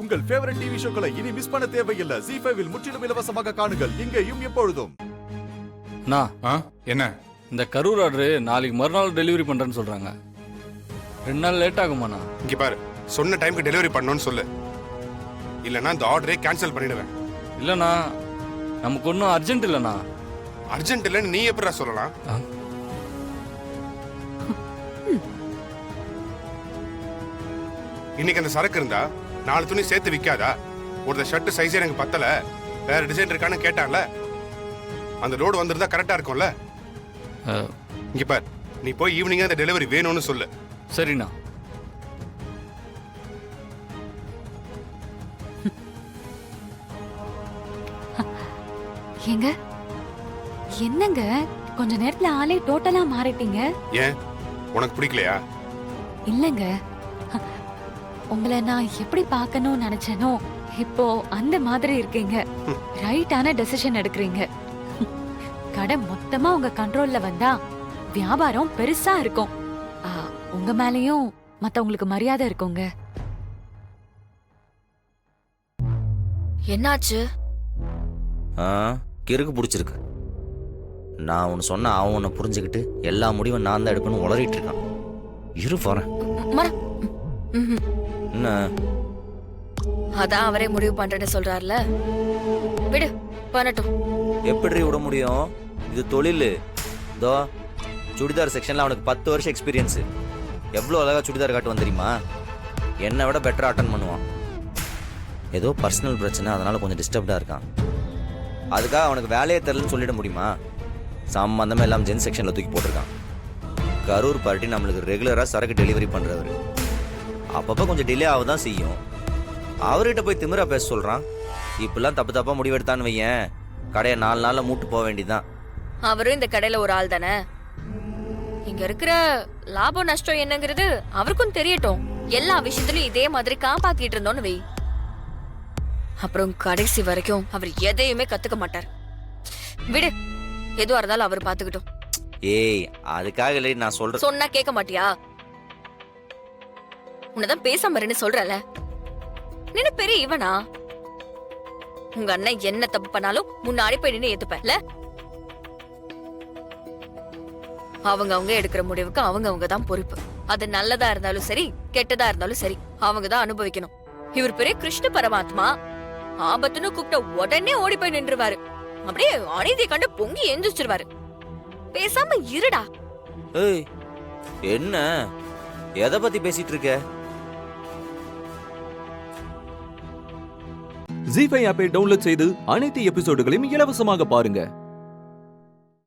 உங்கள் favourite TV ஷோக்களை இனி miss பண்ண தேவையில்லை. ZEE5 இல் முற்றிலும் இலவசமாக காணுங்கள். இங்கேயும் எப்பொழுதும். என்ன இந்த கரூர் ஆர்டர் நாளைக்கு மறுநாள் டெலிவரி பண்றேன்னு சொல்றாங்க. 2 நாள் லேட் ஆகுமாண்ணா? இங்க பாரு, சொன்ன டைம்க்கு டெலிவரி பண்ணணும்னு சொல்லு, இல்லனா இந்த ஆர்டரே கேன்சல் பண்ணிடுவேன். இல்லண்ணா, நமக்கு ஒன்றும் அர்ஜென்ட் இல்லைண்ணா. அர்ஜென்ட் இல்லைன்னு நீ எப்படிடா சொல்லலாம்? இன்னைக்கு அந்த சரக்கு இருந்தா 4 துணி சேர்த்து விற்காதா? ஒரு ஷர்ட் சைஸே எனக்கு பத்தல, வேற டிசைன் இருக்கான்னு கேட்டான்ல, அந்த லோடு வந்திருந்தா கரெக்டா இருக்கும்ல. இங்க பாரு, நீ போய் ஈவினிங் அந்த டெலிவரி வேணும்னு சொல்லு. சரிண்ணா. ஏங்க, என்னங்க கொஞ்ச நேரத்துல ஆளே டோட்டலா மாறிட்டீங்க? ஏன், உனக்கு பிடிக்கலையா? இல்லங்க, உங்களை நான் எப்படி பார்க்கணும்னு நினைச்சேனோ இப்போ அந்த மாதிரி இருக்கீங்க. ரைட்டான டெசிஷன் எடுக்கிறீங்க. கடை மொத்தமா உங்க கண்ட்ரோல்ல வந்தா வியாபாரம் பெருசா இருக்கும். உங்க மேலயும் மத்தவங்களுக்கு மரியாதை இருக்குங்க. என்னாச்சு? கிறுக்கு பிடிச்சிருக்கு. நான் ஒன்று சொன்ன அவன் ஒன்று புரிஞ்சுக்கிட்டு எல்லா முடிவும் நான் தான் எடுக்கணும் உளறிட்டு இருக்கான். இரு போறேன். என்ன? அதான் அவரே முடிவு பண்றேன்னு சொல்றாருல, விடு பண்ணட்டும். எப்படி விட முடியும்? இது தொழில். இதோ சுடிதார் செக்ஷன்ல அவனுக்கு 10 வருஷம் எக்ஸ்பீரியன்ஸ். எவ்வளோ அழகா சுடிதார் காட்டுவான் தெரியுமா? என்னை விட பெட்டரா அட்டன் பண்ணுவான். ஏதோ பர்சனல் பிரச்சனை, அதனால கொஞ்சம் டிஸ்டர்ப்டா இருக்கான். அதுக்காக அவனுக்கு வேலையே தெரியலன்னு சொல்லிட முடியுமா? சம்பந்தமே எல்லாம் ஜென் செக்ஷன்ல தூக்கி போட்டிருக்கான். கரூர் பார்ட்டி நம்மளுக்கு ரெகுலரா சரக்கு டெலிவரி பண்றவர். அப்பப்ப கொஞ்சம் டிலே ஆகுதான் செய்யும். அவர்கிட்ட போய் திமிரா பேச சொல்றான். இப்பெல்லாம் தப்பு தப்பா முடிவெடுத்தான்னு வையேன், கடையை 4 நாள்ல மூட்டு போக வேண்டியதுதான். அவரும் இந்த கடையில ஒரு ஆள் தானே. இங்க இருக்கிற லாபம் நஷ்டம் என்னங்கிறது அவருக்கும் தெரியட்டும். எல்லா விஷயத்திலும் இதே மாதிரி காப்பாத்திட்டு இருந்தோன்னு வை, அப்புறம் கடைசி வரைக்கும் அவர் எதையுமே கத்துக்க மாட்டார். விடு, எதுவா இருந்தாலும் அவர் பாத்துக்கிட்டோம். ஏய், அதுக்காக இல்லை நான் சொல்றேன். சொன்னா கேட்க மாட்டியா? உன்னதான் பேசாம இருன்னு சொல்றல. நின்னு பெரிய இவனா? உங்க அண்ணன் என்ன தப்பு பண்ணாலும் முன்னாடி போய் நின்னு ஏத்துப்பல. அவங்க எடுக்கிற முடிவுக்கு அவங்க தான் பொறுப்பு. அது நல்லதா இருந்தாலும் சரி, கெட்டதா இருந்தாலும் சரி, அவங்க தான் அனுபவிக்கணும். இவர் பெரிய கிருஷ்ண பரமாத்மா. ஆபத்துன்னு கூப்பிட்ட உடனே ஓடி போய் நின்றுவாரு. அப்படியே அநீதியை கண்டு பொங்கி எந்திரிச்சிருவாரு. பேசாம இருடா. ஏய், என்ன எதை பத்தி பேசிட்டு இருக்க? ZEE5 ஆப்பை டவுன்லோட் செய்து அனைத்து எபிசோடுகளையும் இலவசமாக பாருங்க.